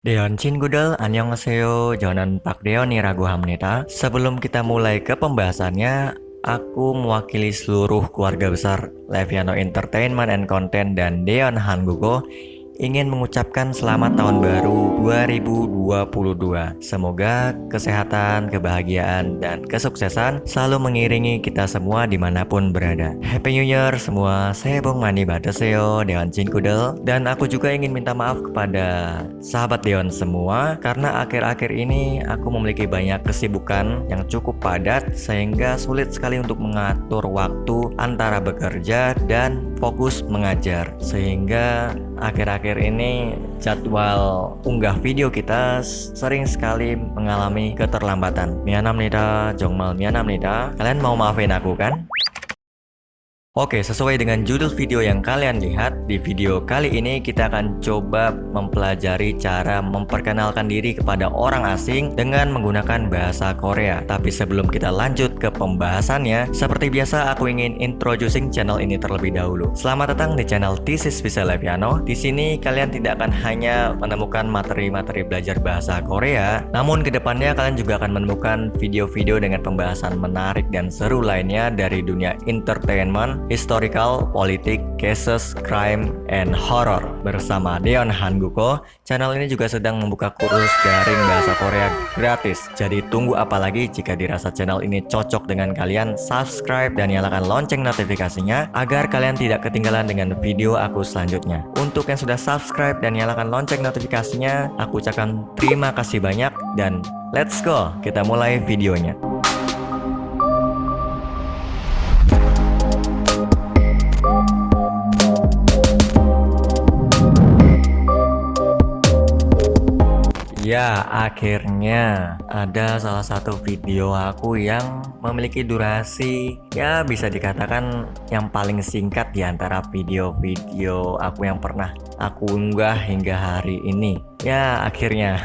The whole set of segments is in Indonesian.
Deon Gudel, annyeonghaseyo, Jonan Pak Deoniragu Hamnida. Sebelum kita mulai ke pembahasannya, aku mewakili seluruh keluarga besar Leviano Entertainment and Content dan Deon Hangugo ingin mengucapkan selamat tahun baru 2022. Semoga kesehatan, kebahagiaan, dan kesuksesan selalu mengiringi kita semua dimanapun berada. Happy New Year semua, saya Bong Mani Badeseo, Deon Kudel. Dan aku juga ingin minta maaf kepada sahabat Deon semua, karena akhir-akhir ini aku memiliki banyak kesibukan yang cukup padat, sehingga sulit sekali untuk mengatur waktu antara bekerja dan fokus mengajar. Sehingga akhir-akhir ini jadwal unggah video kita sering sekali mengalami keterlambatan. Mianamnida, Jongmal Mianamnida. Kalian mau maafin aku kan? Oke, sesuai dengan judul video yang kalian lihat, di video kali ini kita akan coba mempelajari cara memperkenalkan diri kepada orang asing dengan menggunakan bahasa Korea. Tapi sebelum kita lanjut ke pembahasannya, seperti biasa aku ingin introducing channel ini terlebih dahulu. Selamat datang di channel This is Visa Leviano. Di sini kalian tidak akan hanya menemukan materi-materi belajar bahasa Korea, namun kedepannya kalian juga akan menemukan video-video dengan pembahasan menarik dan seru lainnya dari dunia entertainment, historical, politik, cases, crime, and horror. Bersama Deon Hanguko, channel ini juga sedang membuka kursus daring bahasa Korea gratis. Jadi tunggu apa lagi? Jika dirasa channel ini cocok dengan kalian, subscribe dan nyalakan lonceng notifikasinya agar kalian tidak ketinggalan dengan video aku selanjutnya. Untuk yang sudah subscribe dan nyalakan lonceng notifikasinya, aku ucapkan terima kasih banyak dan let's go, kita mulai videonya. Ya, akhirnya ada salah satu video aku yang memiliki durasi ya bisa dikatakan yang paling singkat di antara video-video aku yang pernah aku unggah hingga hari ini. Ya, akhirnya.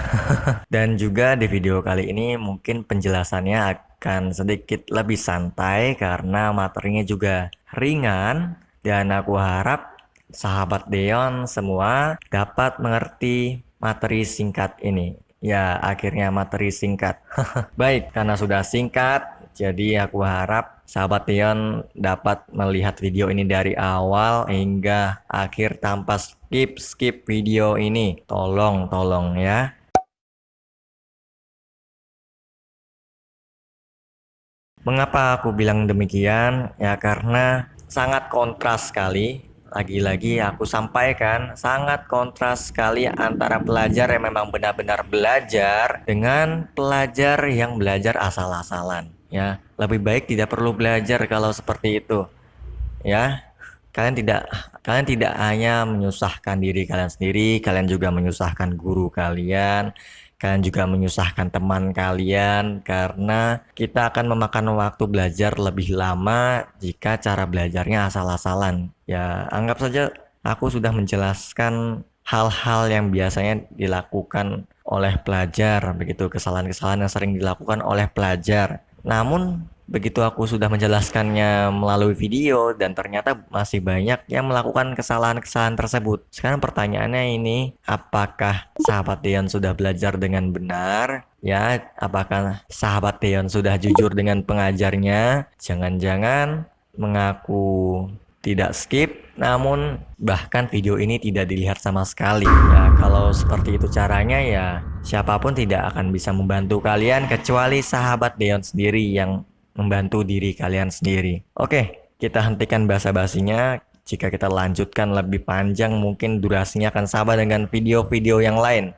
Dan juga di video kali ini mungkin penjelasannya akan sedikit lebih santai karena materinya juga ringan dan aku harap sahabat Deon semua dapat mengerti materi singkat ini. Ya, akhirnya materi singkat. Baik, karena sudah singkat, jadi aku harap sahabat Deon dapat melihat video ini dari awal hingga akhir tanpa skip video ini. Tolong ya. Mengapa aku bilang demikian? Ya, karena sangat kontras sekali. Lagi-lagi aku sampaikan, sangat kontras sekali antara pelajar yang memang benar-benar belajar dengan pelajar yang belajar asal-asalan. Ya, lebih baik tidak perlu belajar kalau seperti itu. Ya, kalian tidak hanya menyusahkan diri kalian sendiri, kalian juga menyusahkan guru kalian. Kalian juga menyusahkan teman kalian karena kita akan memakan waktu belajar lebih lama jika cara belajarnya asal-asalan. Ya, anggap saja aku sudah menjelaskan hal-hal yang biasanya dilakukan oleh pelajar, begitu kesalahan-kesalahan yang sering dilakukan oleh pelajar. Namun begitu aku sudah menjelaskannya melalui video dan ternyata masih banyak yang melakukan kesalahan-kesalahan tersebut. Sekarang pertanyaannya ini, apakah sahabat Deon sudah belajar dengan benar? Ya, apakah sahabat Deon sudah jujur dengan pengajarnya? Jangan-jangan mengaku tidak skip, namun bahkan video ini tidak dilihat sama sekali. Ya, kalau seperti itu caranya ya siapapun tidak akan bisa membantu kalian kecuali sahabat Deon sendiri yang membantu diri kalian sendiri. Oke, kita hentikan basa-basinya. Jika kita lanjutkan lebih panjang, mungkin durasinya akan sama dengan video-video yang lain.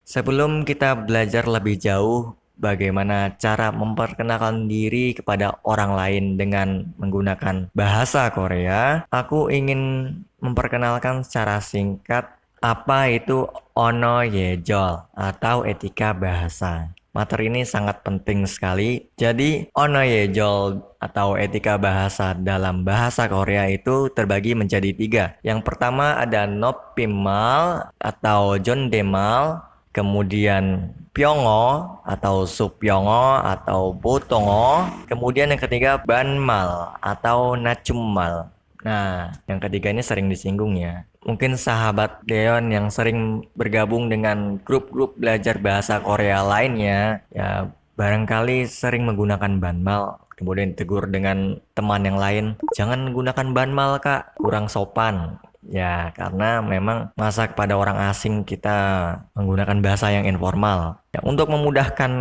Sebelum kita belajar lebih jauh bagaimana cara memperkenalkan diri kepada orang lain dengan menggunakan bahasa Korea, aku ingin memperkenalkan secara singkat apa itu ono yejol atau etika bahasa. Materi ini sangat penting sekali. Jadi, onoyejol atau etika bahasa dalam bahasa Korea itu terbagi menjadi 3. Yang pertama ada noppimal atau jondemal, kemudian pyongo atau supyongo atau botongo, kemudian yang ketiga banmal atau nachummal. Nah, yang ketiga ini sering disinggung ya. Mungkin sahabat Deon yang sering bergabung dengan grup-grup belajar bahasa Korea lainnya, ya barangkali sering menggunakan banmal. Kemudian ditegur dengan teman yang lain, jangan gunakan banmal kak, kurang sopan. Ya, karena memang masa kepada orang asing kita menggunakan bahasa yang informal. Ya, untuk memudahkan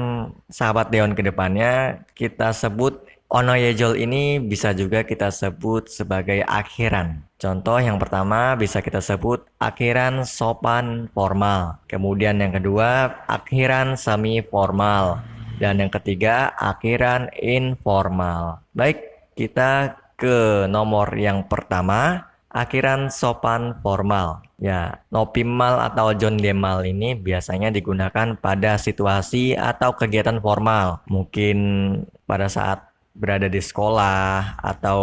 sahabat Deon ke depannya, kita sebut Onoyejol ini bisa juga kita sebut sebagai akhiran. Contoh yang pertama bisa kita sebut akhiran sopan formal. Kemudian yang kedua akhiran semi formal. Dan yang ketiga akhiran informal. Baik, kita ke nomor yang pertama, akhiran sopan formal. Ya, nopimal atau jondemal ini biasanya digunakan pada situasi atau kegiatan formal. Mungkin pada saat berada di sekolah atau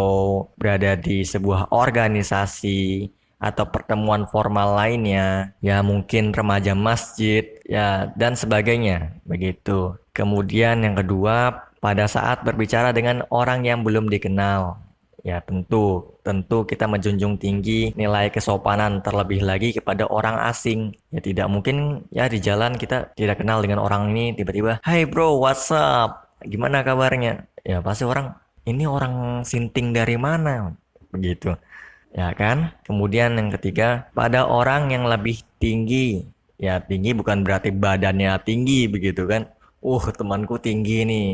berada di sebuah organisasi atau pertemuan formal lainnya, ya mungkin remaja masjid, ya dan sebagainya, begitu. Kemudian yang kedua, pada saat berbicara dengan orang yang belum dikenal, ya tentu kita menjunjung tinggi nilai kesopanan terlebih lagi kepada orang asing. Ya tidak mungkin ya di jalan kita tidak kenal dengan orang ini tiba-tiba, "Hai bro, what's up? Gimana kabarnya?" Ya pasti orang, ini orang Sinting dari mana? Begitu. Ya kan? Kemudian yang ketiga, pada orang yang lebih tinggi. Ya tinggi bukan berarti badannya tinggi begitu kan. Temanku tinggi nih.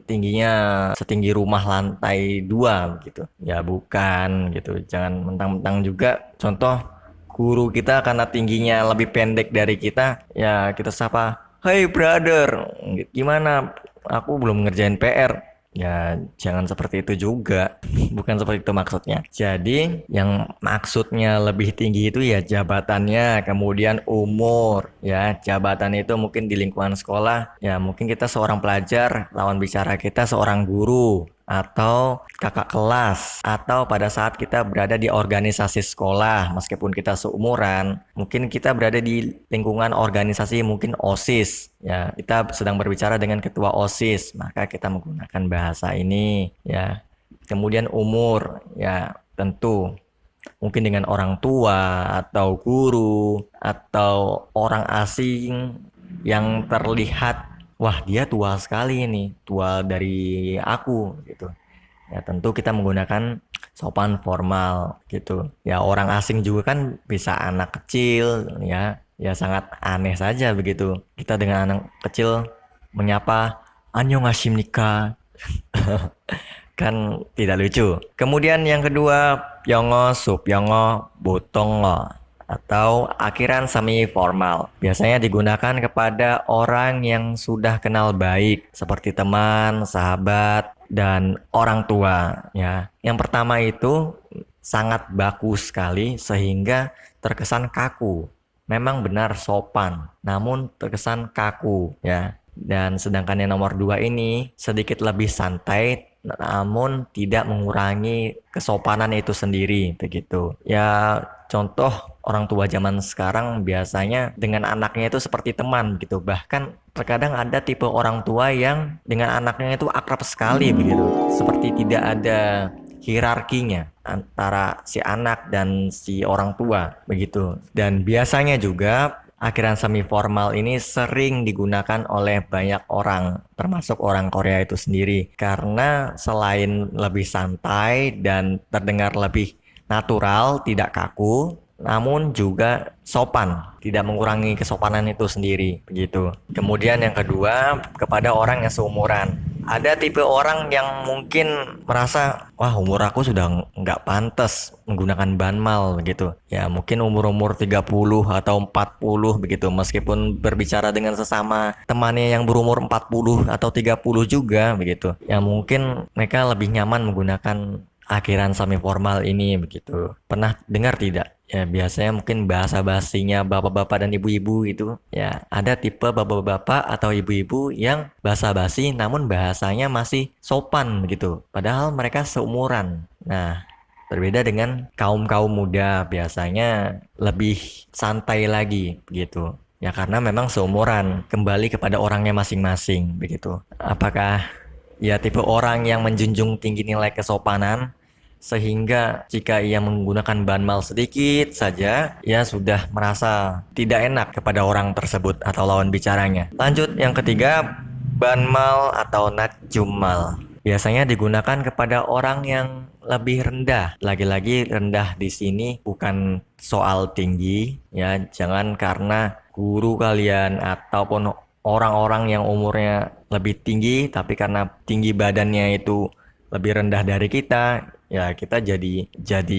Tingginya setinggi rumah lantai 2 gitu. Ya bukan gitu. Jangan mentang-mentang juga contoh guru kita karena tingginya lebih pendek dari kita, ya kita sapa, "Hey brother, gimana? Aku belum ngerjain PR." Ya, jangan seperti itu juga. Bukan seperti itu maksudnya. Jadi, yang maksudnya lebih tinggi itu ya jabatannya, kemudian umur. Ya, jabatan itu mungkin di lingkungan sekolah. Ya, mungkin kita seorang pelajar, lawan bicara kita seorang guru atau kakak kelas, atau pada saat kita berada di organisasi sekolah meskipun kita seumuran, mungkin kita berada di lingkungan organisasi mungkin OSIS, ya kita sedang berbicara dengan ketua OSIS, maka kita menggunakan bahasa ini ya. Kemudian umur, ya tentu mungkin dengan orang tua atau guru atau orang asing yang terlihat, wah dia tua sekali ini, tua dari aku gitu. Ya tentu kita menggunakan sopan formal gitu. Ya orang asing juga kan bisa anak kecil ya. Ya sangat aneh saja begitu. Kita dengan anak kecil menyapa annyeonghasimnika. Kan tidak lucu. Kemudian yang kedua, pyongo, supyongo, botongo atau akhiran semi formal. Biasanya digunakan kepada orang yang sudah kenal baik seperti teman, sahabat, dan orang tua ya. Yang pertama itu sangat baku sekali sehingga terkesan kaku. Memang benar sopan, namun terkesan kaku ya. Dan sedangkan yang nomor 2 ini sedikit lebih santai namun tidak mengurangi kesopanan itu sendiri begitu. Ya contoh orang tua zaman sekarang biasanya dengan anaknya itu seperti teman gitu. Bahkan terkadang ada tipe orang tua yang dengan anaknya itu akrab sekali begitu. Seperti tidak ada hierarkinya antara si anak dan si orang tua begitu. Dan biasanya juga akhiran semi formal ini sering digunakan oleh banyak orang, termasuk orang Korea itu sendiri, karena selain lebih santai dan terdengar lebih natural, tidak kaku, namun juga sopan, tidak mengurangi kesopanan itu sendiri, begitu. Kemudian yang kedua, kepada orang yang seumuran. Ada tipe orang yang mungkin merasa, wah umur aku sudah nggak pantas menggunakan banmal gitu. Ya mungkin umur-umur 30 atau 40 begitu. Meskipun berbicara dengan sesama temannya yang berumur 40 atau 30 juga begitu. Ya mungkin mereka lebih nyaman menggunakan akhiran semi formal ini begitu. Pernah dengar tidak? Ya biasanya mungkin bahasa basinya bapak-bapak dan ibu-ibu itu ya ada tipe bapak-bapak atau ibu-ibu yang bahasa basi namun bahasanya masih sopan gitu padahal mereka seumuran. Nah berbeda dengan kaum-kaum muda biasanya lebih santai lagi begitu ya karena memang seumuran, kembali kepada orangnya masing-masing begitu. Apakah ya tipe orang yang menjunjung tinggi nilai kesopanan sehingga jika ia menggunakan banmal sedikit saja, ia sudah merasa tidak enak kepada orang tersebut atau lawan bicaranya. Lanjut, yang ketiga, banmal atau najjumal. Biasanya digunakan kepada orang yang lebih rendah. Lagi-lagi rendah di sini bukan soal tinggi, ya. Jangan karena guru kalian ataupun orang-orang yang umurnya lebih tinggi, tapi karena tinggi badannya itu lebih rendah dari kita, ya kita jadi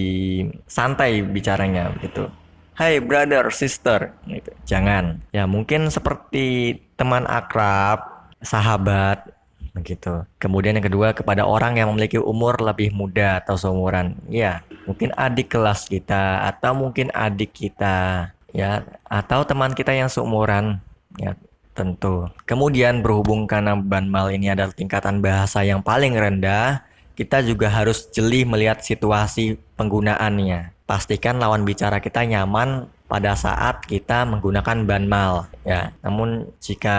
santai bicaranya gitu. Hai brother, sister, gitu. Jangan. Ya mungkin seperti teman akrab, sahabat, begitu. Kemudian yang kedua, kepada orang yang memiliki umur lebih muda atau seumuran. Ya, mungkin adik kelas kita atau mungkin adik kita, ya, atau teman kita yang seumuran, ya. Tentu. Kemudian berhubung karena banmal ini adalah tingkatan bahasa yang paling rendah, kita juga harus jeli melihat situasi penggunaannya. Pastikan lawan bicara kita nyaman pada saat kita menggunakan banmal, ya. Namun jika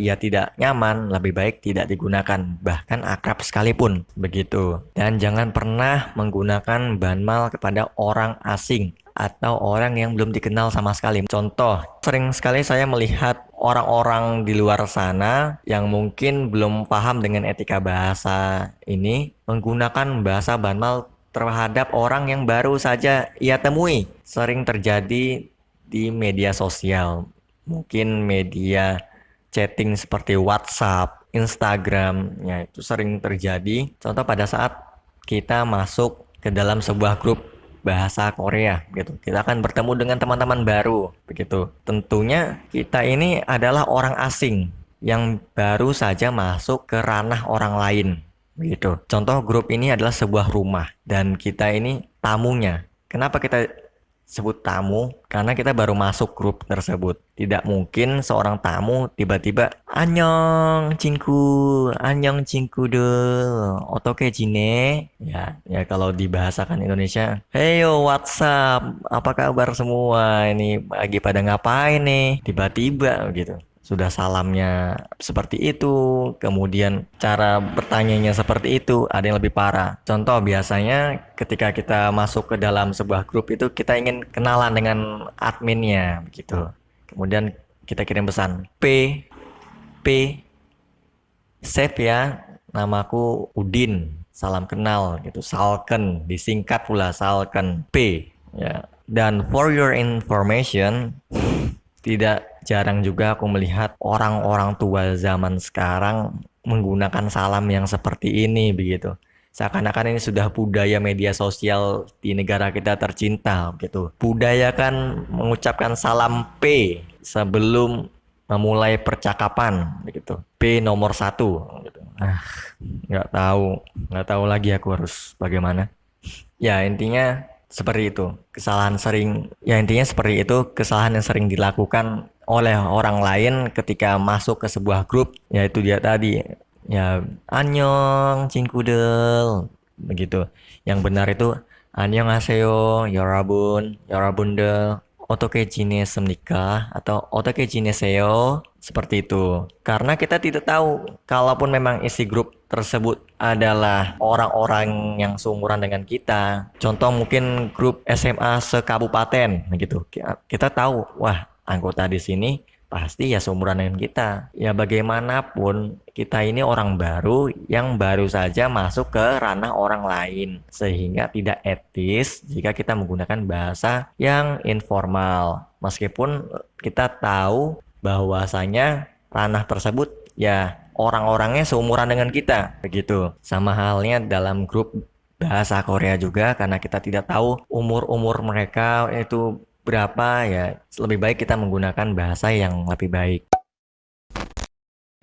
ia tidak nyaman, lebih baik tidak digunakan, bahkan akrab sekalipun, begitu. Dan jangan pernah menggunakan banmal kepada orang asing atau orang yang belum dikenal sama sekali. Contoh, sering sekali saya melihat orang-orang di luar sana yang mungkin belum paham dengan etika bahasa ini menggunakan bahasa banmal terhadap orang yang baru saja ia temui. Sering terjadi di media sosial, mungkin media chatting seperti WhatsApp, Instagram, ya itu sering terjadi. Contoh pada saat kita masuk ke dalam sebuah grup bahasa Korea gitu. Kita akan bertemu dengan teman-teman baru begitu. Tentunya kita ini adalah orang asing yang baru saja masuk ke ranah orang lain begitu. Contoh, grup ini adalah sebuah rumah dan kita ini tamunya. Kenapa kita sebut tamu? Karena kita baru masuk grup tersebut. Tidak mungkin seorang tamu tiba-tiba annyeong cingku dul otoke jine, ya kalau dibahasakan Indonesia, heyo what's up, apa kabar semua, ini lagi pada ngapain nih, tiba-tiba gitu sudah salamnya seperti itu, kemudian cara bertanyanya seperti itu. Ada yang lebih parah. Contoh, biasanya ketika kita masuk ke dalam sebuah grup itu kita ingin kenalan dengan adminnya gitu. Kemudian kita kirim pesan, P save ya, namaku Udin, salam kenal gitu, Salken, disingkat pula Salken P, ya. Dan for your information, tidak jarang juga aku melihat orang-orang tua zaman sekarang menggunakan salam yang seperti ini begitu. Seakan-akan ini sudah budaya media sosial di negara kita tercinta gitu. Budaya kan mengucapkan salam P sebelum memulai percakapan begitu. P nomor 1 gitu. Nggak tahu lagi aku harus bagaimana. Ya intinya seperti itu. Intinya seperti itu, kesalahan yang sering dilakukan oleh orang lain ketika masuk ke sebuah grup, yaitu dia tadi, ya annyeong cingkudel begitu. Yang benar itu annyeonghaseyo yorabundel otoke jinessemnika atau otoke jineseyo, seperti itu. Karena kita tidak tahu, kalaupun memang isi grup tersebut adalah orang-orang yang seumuran dengan kita. Contoh mungkin grup SMA sekabupaten begitu. Kita tahu, wah, anggota di sini pasti ya seumuran dengan kita. Ya bagaimanapun kita ini orang baru yang baru saja masuk ke ranah orang lain, sehingga tidak etis jika kita menggunakan bahasa yang informal. Meskipun kita tahu bahwasanya ranah tersebut ya orang-orangnya seumuran dengan kita begitu. Sama halnya dalam grup bahasa Korea juga, karena kita tidak tahu umur mereka itu berapa, ya lebih baik kita menggunakan bahasa yang lebih baik.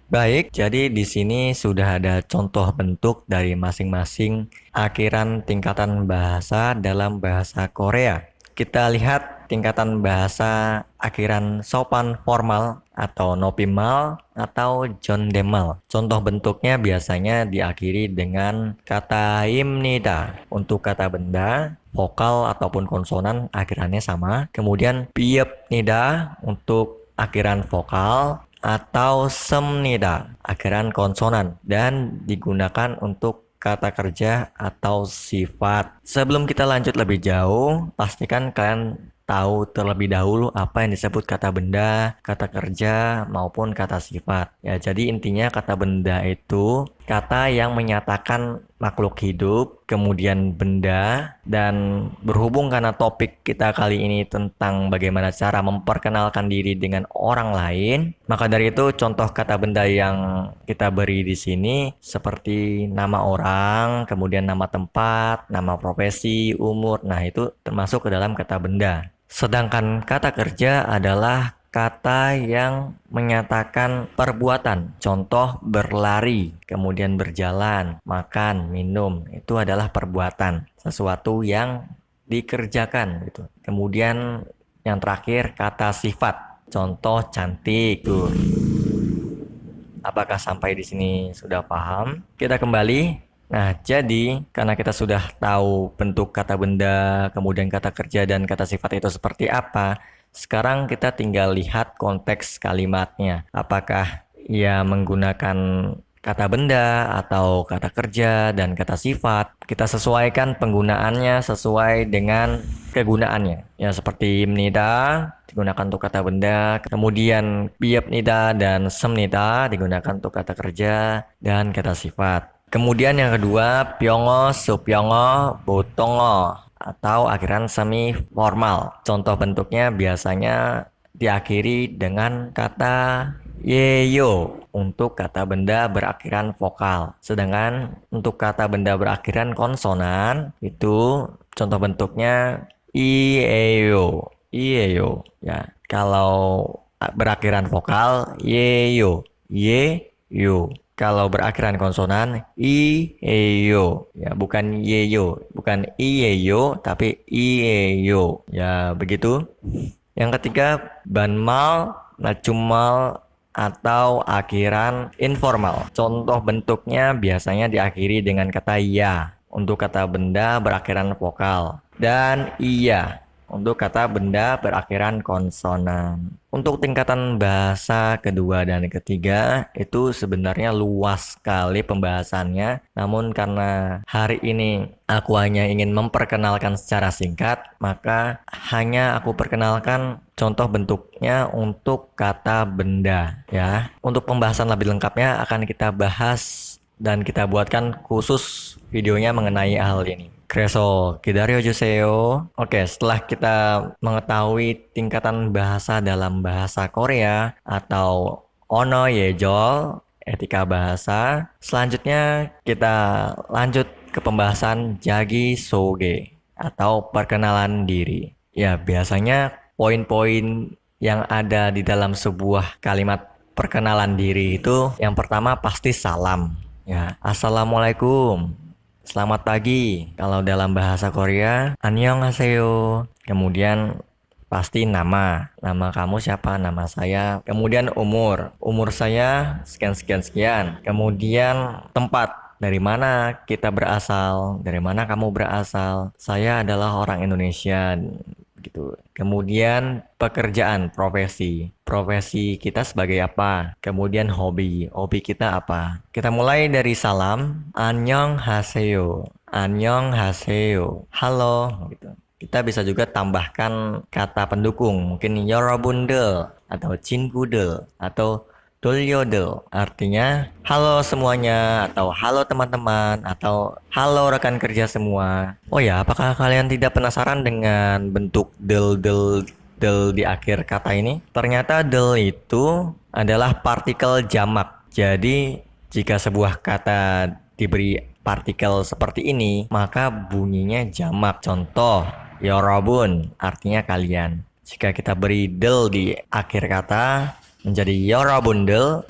Baik, jadi di sini sudah ada contoh bentuk dari masing-masing akhiran tingkatan bahasa dalam bahasa Korea. Kita lihat tingkatan bahasa akhiran sopan formal atau nopimal atau jondemal. Contoh bentuknya biasanya diakhiri dengan kata imnida. Untuk kata benda, vokal ataupun konsonan akhirannya sama. Kemudian biepnida untuk akhiran vokal atau semnida akhiran konsonan, dan digunakan untuk kata kerja atau sifat. Sebelum kita lanjut lebih jauh, pastikan kalian tahu terlebih dahulu apa yang disebut kata benda, kata kerja, maupun kata sifat. Ya, jadi intinya kata benda itu kata yang menyatakan makhluk hidup, kemudian benda, dan berhubung karena topik kita kali ini tentang bagaimana cara memperkenalkan diri dengan orang lain, maka dari itu contoh kata benda yang kita beri di sini seperti nama orang, kemudian nama tempat, nama profesi, umur. Nah, itu termasuk ke dalam kata benda. Sedangkan kata kerja adalah kata yang menyatakan perbuatan. Contoh berlari, kemudian berjalan, makan, minum. Itu adalah perbuatan. Sesuatu yang dikerjakan gitu. Kemudian yang terakhir kata sifat. Contoh cantik tuh. Apakah sampai di sini sudah paham? Kita kembali. Nah, jadi karena kita sudah tahu bentuk kata benda, kemudian kata kerja dan kata sifat itu seperti apa, sekarang kita tinggal lihat konteks kalimatnya. Apakah ia menggunakan kata benda atau kata kerja dan kata sifat. Kita sesuaikan penggunaannya sesuai dengan kegunaannya. Ya, seperti mnida digunakan untuk kata benda, kemudian biapnida dan semnida digunakan untuk kata kerja dan kata sifat. Kemudian yang kedua, pyongo, supyongo, botongo atau akhiran semi formal. Contoh bentuknya biasanya diakhiri dengan kata yeyo untuk kata benda berakhiran vokal. Sedangkan untuk kata benda berakhiran konsonan itu contoh bentuknya ieyo. Ieyo ya. Kalau berakhiran vokal yeyo, yeyo. Kalau berakhiran konsonan i-e-yo ya, bukan yeyo, bukan i-e-yo tapi i-e-yo ya, begitu. Yang ketiga, banmal, nacumal atau akhiran informal. Contoh bentuknya biasanya diakhiri dengan kata ya untuk kata benda berakhiran vokal dan iya untuk kata benda berakhiran konsonan. Untuk tingkatan bahasa kedua dan ketiga itu sebenarnya luas sekali pembahasannya. Namun karena hari ini aku hanya ingin memperkenalkan secara singkat, maka hanya aku perkenalkan contoh bentuknya untuk kata benda ya. Untuk pembahasan lebih lengkapnya akan kita bahas dan kita buatkan khusus videonya mengenai hal ini. Kreso, kidario juseyo. Oke, setelah kita mengetahui tingkatan bahasa dalam bahasa Korea atau ono yejol, etika bahasa, selanjutnya kita lanjut ke pembahasan jagi soge atau perkenalan diri. Ya, biasanya poin-poin yang ada di dalam sebuah kalimat perkenalan diri itu yang pertama pasti salam. Ya, assalamualaikum. Selamat pagi. Kalau dalam bahasa Korea, annyeonghaseyo. Kemudian pasti nama. Nama kamu siapa? Nama saya. Kemudian umur. Umur saya sekian. Kemudian tempat. Dari mana kita berasal? Dari mana kamu berasal? Saya adalah orang Indonesia. Gitu. Kemudian pekerjaan, profesi kita sebagai apa, kemudian hobi kita apa. Kita mulai dari salam, annyeonghaseyo, halo gitu. Kita bisa juga tambahkan kata pendukung, mungkin 여러분들 atau 친구들 atau Dolyodel, artinya halo semuanya, atau halo teman-teman, atau halo rekan kerja semua. Oh ya, apakah kalian tidak penasaran dengan bentuk del di akhir kata ini? Ternyata del itu adalah partikel jamak. Jadi, jika sebuah kata diberi partikel seperti ini, maka bunyinya jamak. Contoh, yorobun, artinya kalian. Jika kita beri del di akhir kata, menjadi yorobundel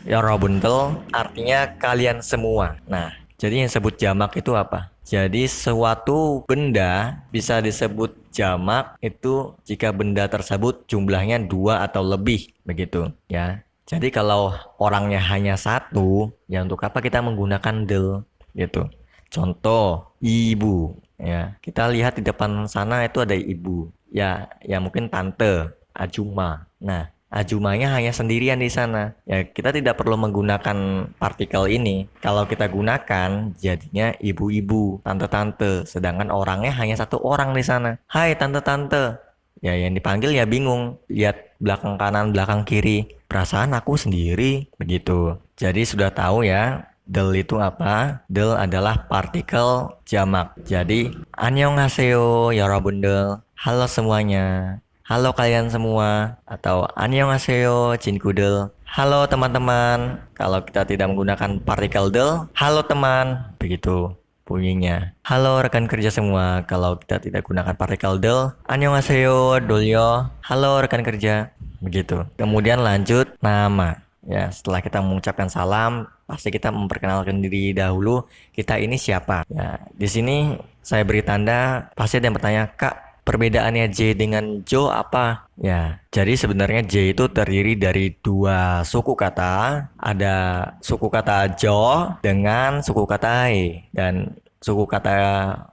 artinya kalian semua. Nah, jadi yang disebut jamak itu apa? Jadi suatu benda bisa disebut jamak itu jika benda tersebut jumlahnya 2 atau lebih, begitu ya. Jadi kalau orangnya hanya satu, ya untuk apa kita menggunakan del gitu. Contoh, ibu ya. Kita lihat di depan sana itu ada ibu. Ya mungkin tante, ajuma. Nah, Ajumanya hanya sendirian di sana. Ya, kita tidak perlu menggunakan partikel ini. Kalau kita gunakan, jadinya ibu-ibu, tante-tante. Sedangkan orangnya hanya satu orang di sana. Hai tante-tante. Ya, yang dipanggil ya bingung. Lihat belakang kanan, belakang kiri. Perasaan aku sendiri. Begitu. Jadi sudah tahu ya, del itu apa? Del adalah partikel jamak. Jadi, annyeonghaseyo, yorobundel. Halo semuanya. Halo kalian semua, atau annyeonghaseyo, cinkudel. Halo teman-teman. Kalau kita tidak menggunakan partikel del, halo teman. Begitu bunyinya. Halo rekan kerja semua. Kalau kita tidak gunakan partikel del, annyeonghaseyo, dolyo. Halo rekan kerja. Begitu. Kemudian lanjut nama. Ya, setelah kita mengucapkan salam, pasti kita memperkenalkan diri dahulu. Kita ini siapa? Ya, di sini saya beri tanda. Pasti ada yang bertanya, Kak, perbedaannya J dengan Jo apa? Ya, jadi sebenarnya J itu terdiri dari dua suku kata. Ada suku kata Jo dengan suku kata E. Dan suku kata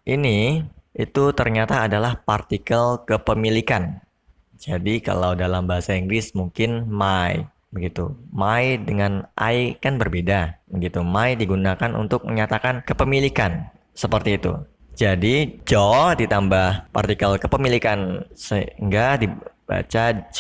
ini itu ternyata adalah partikel kepemilikan. Jadi kalau dalam bahasa Inggris mungkin my, begitu. My dengan I kan berbeda, begitu. My digunakan untuk menyatakan kepemilikan, seperti itu. Jadi Jo ditambah partikel kepemilikan sehingga dibaca J,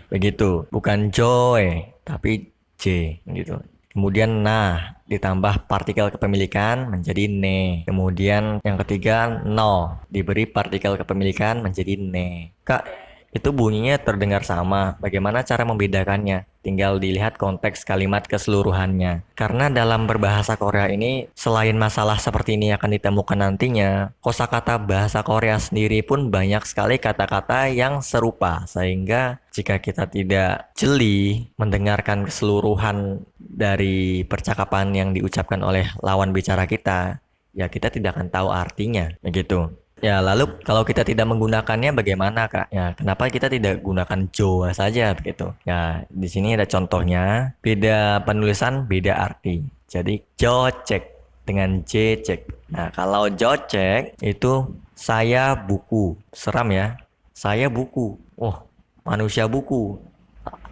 begitu. Bukan Joy, tapi J, gitu. Kemudian nah ditambah partikel kepemilikan menjadi ne. Kemudian yang ketiga no diberi partikel kepemilikan menjadi ne. Kak, itu bunyinya terdengar sama. Bagaimana cara membedakannya? Tinggal dilihat konteks kalimat keseluruhannya. Karena dalam berbahasa Korea ini, selain masalah seperti ini akan ditemukan nantinya, kosakata bahasa Korea sendiri pun banyak sekali kata-kata yang serupa. Sehingga jika kita tidak jeli mendengarkan keseluruhan dari percakapan yang diucapkan oleh lawan bicara kita, ya kita tidak akan tahu artinya. Begitu. Ya, lalu kalau kita tidak menggunakannya bagaimana, Kak? Ya, kenapa kita tidak gunakan Joa saja begitu? Ya, di sini ada contohnya, beda penulisan, beda arti. Jadi jocek dengan J cek. Nah, kalau jocek itu saya buku. Seram ya. Saya buku. Oh, manusia buku.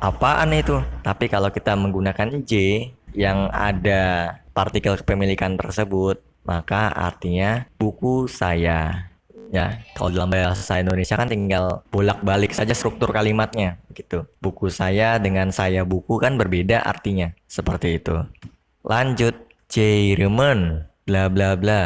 Apaan itu? Tapi kalau kita menggunakan J yang ada partikel kepemilikan tersebut, maka artinya buku saya. Ya, kalau dalam bahasa Indonesia kan tinggal bolak-balik saja struktur kalimatnya, gitu. Buku saya dengan saya buku kan berbeda artinya, seperti itu. Lanjut, Jerman, bla bla bla.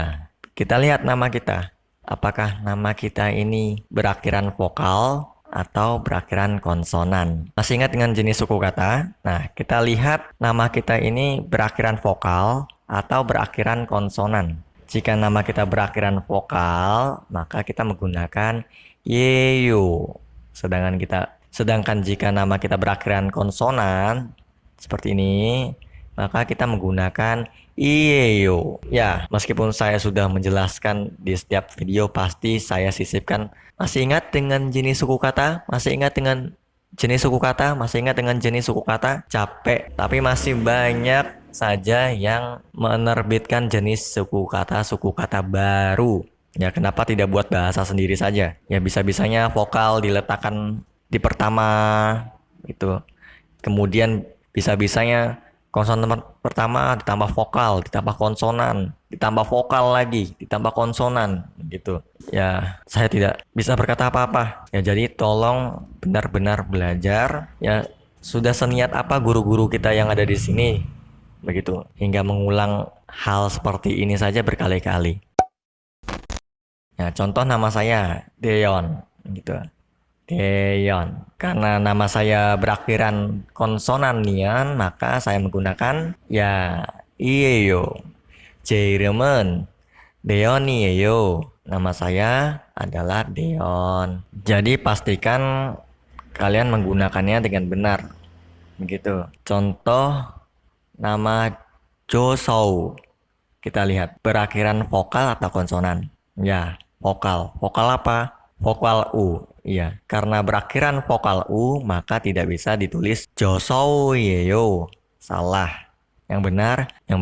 Kita lihat nama kita. Apakah nama kita ini berakhiran vokal atau berakhiran konsonan? Masih ingat dengan jenis suku kata? Nah, kita lihat nama kita ini berakhiran vokal atau berakhiran konsonan. Jika nama kita berakhiran vokal, maka kita menggunakan yeyo. Sedangkan jika nama kita berakhiran konsonan seperti ini, maka kita menggunakan iyeyo. Ya, meskipun saya sudah menjelaskan di setiap video, pasti saya sisipkan. Masih ingat dengan jenis suku kata? Masih ingat dengan jenis suku kata? Masih ingat dengan jenis suku kata? Capek, tapi masih banyak saja yang menerbitkan jenis suku kata baru. Ya, kenapa tidak buat bahasa sendiri saja? Ya, bisa-bisanya vokal diletakkan di pertama itu. Kemudian bisa-bisanya konsonan pertama ditambah vokal, ditambah konsonan, ditambah vokal lagi, ditambah konsonan gitu. Ya, saya tidak bisa berkata apa-apa. Ya, jadi tolong benar-benar belajar. Ya, sudah seniat apa guru-guru kita yang ada di sini? Begitu, hingga mengulang hal seperti ini saja berkali-kali. Ya, contoh nama saya Deon, gitu. Deon. Karena nama saya berakhiran konsonanian, maka saya menggunakan ya iyeyo. Jerman. Deoniyeyo. Nama saya adalah Deon. Jadi pastikan kalian menggunakannya dengan benar. Begitu. Contoh nama Josou. Kita lihat berakhiran vokal atau konsonan. Ya, vokal. Vokal apa? Vokal U. Iya, karena berakhiran vokal U, maka tidak bisa ditulis Josou yeyo. Salah. Yang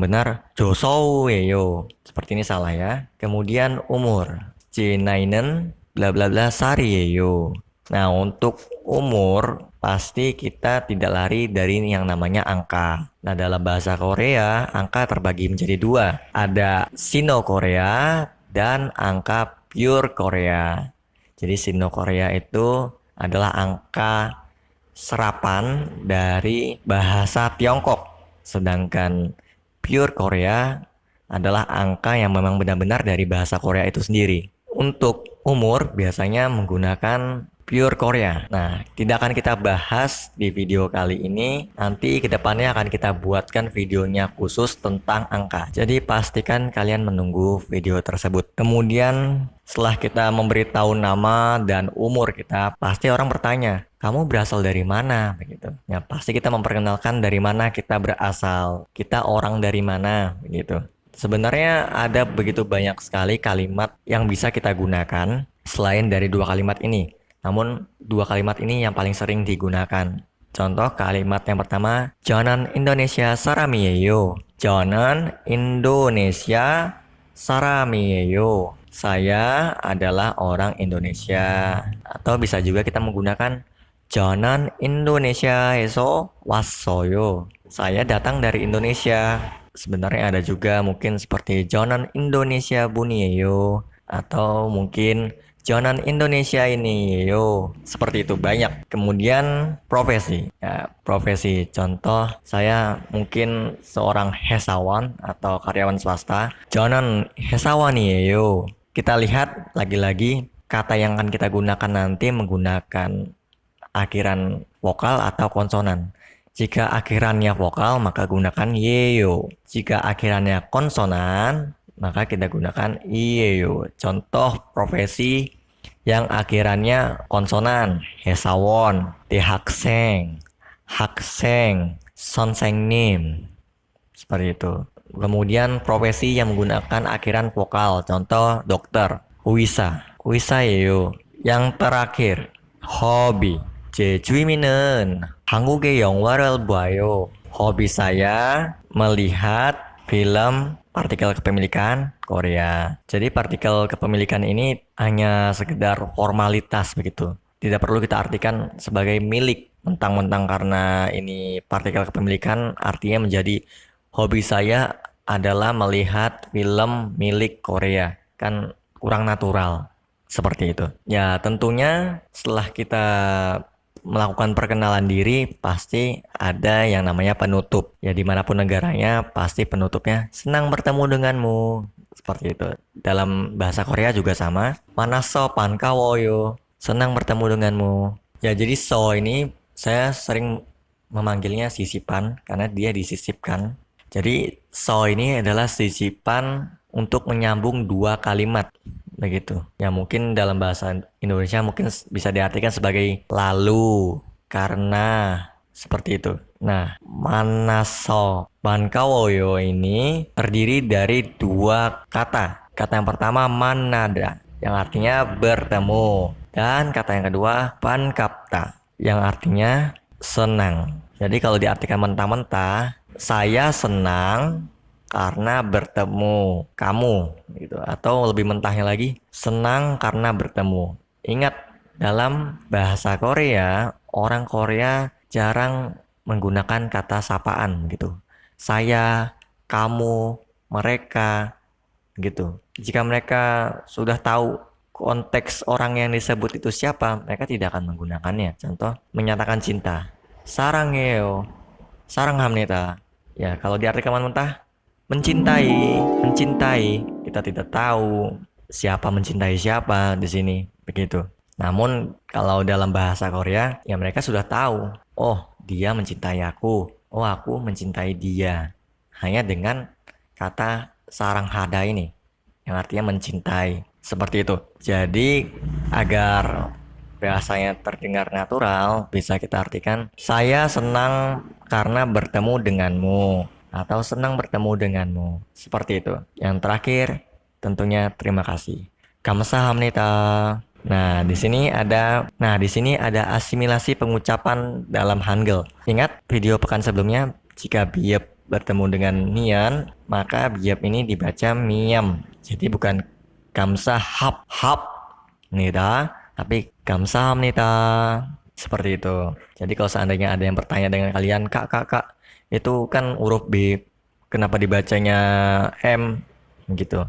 benar Josou yeyo. Seperti ini salah ya. Kemudian umur. Jinainen bla bla bla sari yeyo. Nah, untuk umur pasti kita tidak lari dari yang namanya angka. Nah, dalam bahasa Korea, angka terbagi menjadi dua. Ada Sino Korea dan angka Pure Korea. Jadi Sino Korea itu adalah angka serapan dari bahasa Tiongkok. Sedangkan Pure Korea adalah angka yang memang benar-benar dari bahasa Korea itu sendiri. Untuk umur biasanya menggunakan Pure Korea. Nah, tidak akan kita bahas di video kali ini. Nanti kedepannya akan kita buatkan videonya khusus tentang angka. Jadi pastikan kalian menunggu video tersebut. Kemudian setelah kita memberitahu nama dan umur kita, pasti orang bertanya, kamu berasal dari mana? Begitu. Ya, pasti kita memperkenalkan dari mana kita berasal. Kita orang dari mana? Begitu. Sebenarnya ada begitu banyak sekali kalimat yang bisa kita gunakan selain dari dua kalimat ini. Namun dua kalimat ini yang paling sering digunakan. Contoh kalimat yang pertama, 저는 Indonesia 사람이에요. 저는 Indonesia 사람이에요. Saya adalah orang Indonesia. Atau bisa juga kita menggunakan 저는 Indonesia에서 왔어요. Saya datang dari Indonesia. Sebenarnya ada juga mungkin seperti 저는 Indonesia 분이에요. Atau mungkin Jonan Indonesia ini, yo. Seperti itu banyak. Kemudian profesi. Ya, profesi. Contoh, saya mungkin seorang hesawan atau karyawan swasta. Jonan hesawan nih, yo. Kita lihat lagi-lagi kata yang akan kita gunakan nanti menggunakan akhiran vokal atau konsonan. Jika akhirannya vokal, maka gunakan yeyo. Jika akhirannya konsonan, maka kita gunakan iyeyo. Contoh profesi yang akhirannya konsonan, hesawan, 대학생, 학생, 선생님. Seperti itu. Kemudian profesi yang menggunakan akhiran vokal, contoh dokter, 의사, 의사예요. Yang terakhir, hobi. 제 취미는 한국의 영화를 봐요. Hobi saya melihat film partikel kepemilikan Korea. Jadi partikel kepemilikan ini hanya sekedar formalitas begitu. Tidak perlu kita artikan sebagai milik. Mentang-mentang karena ini partikel kepemilikan artinya menjadi hobi saya adalah melihat film milik Korea. Kan kurang natural. Seperti itu. Ya tentunya setelah kita melakukan perkenalan diri pasti ada yang namanya penutup. Ya dimanapun negaranya pasti penutupnya senang bertemu denganmu. Seperti itu. Dalam bahasa Korea juga sama. Manaso pankawoyo. Senang bertemu denganmu. Ya jadi so ini saya sering memanggilnya sisipan karena dia disisipkan. Jadi so ini adalah sisipan untuk menyambung dua kalimat. Begitu. Ya mungkin dalam bahasa Indonesia mungkin bisa diartikan sebagai lalu, karena, seperti itu. Nah, manaso bankawoyo ini terdiri dari dua kata. Kata yang pertama manada, yang artinya bertemu. Dan kata yang kedua pankapta, yang artinya senang. Jadi kalau diartikan mentah-mentah, saya senang karena bertemu kamu gitu, atau lebih mentahnya lagi senang karena bertemu. Ingat, dalam bahasa Korea orang Korea jarang menggunakan kata sapaan gitu. Saya, kamu, mereka gitu. Jika mereka sudah tahu konteks orang yang disebut itu siapa, mereka tidak akan menggunakannya. Contoh menyatakan cinta, 사랑해요, 사랑합니다. Ya kalau diartikan mentah, mencintai, kita tidak tahu siapa mencintai siapa di sini, begitu. Namun kalau dalam bahasa Korea, ya mereka sudah tahu, oh dia mencintai aku, oh aku mencintai dia, hanya dengan kata saranghada ini, yang artinya mencintai, seperti itu. Jadi agar bahasanya terdengar natural, bisa kita artikan, saya senang karena bertemu denganmu, atau senang bertemu denganmu. Seperti itu. Yang terakhir, tentunya terima kasih. 감사합니다. Nah, di sini ada asimilasi pengucapan dalam Hangul. Ingat video pekan sebelumnya, jika biep bertemu dengan mian, maka biep ini dibaca miam. Jadi bukan 감사합니다, tapi 감사합니다. Seperti itu. Jadi kalau seandainya ada yang bertanya dengan kalian, kak, itu kan huruf B, kenapa dibacanya M gitu?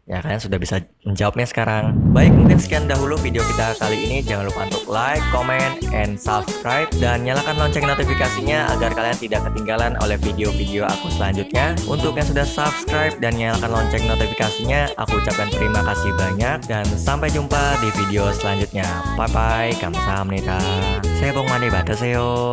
Ya, kalian sudah bisa menjawabnya sekarang. Baik, mungkin sekian dahulu video kita kali ini. Jangan lupa untuk like, comment, and subscribe. Dan nyalakan lonceng notifikasinya agar kalian tidak ketinggalan oleh video-video aku selanjutnya. Untuk yang sudah subscribe dan nyalakan lonceng notifikasinya, aku ucapkan terima kasih banyak. Dan sampai jumpa di video selanjutnya. Bye-bye, 감사합니다. 새해 복 많이 받으세요.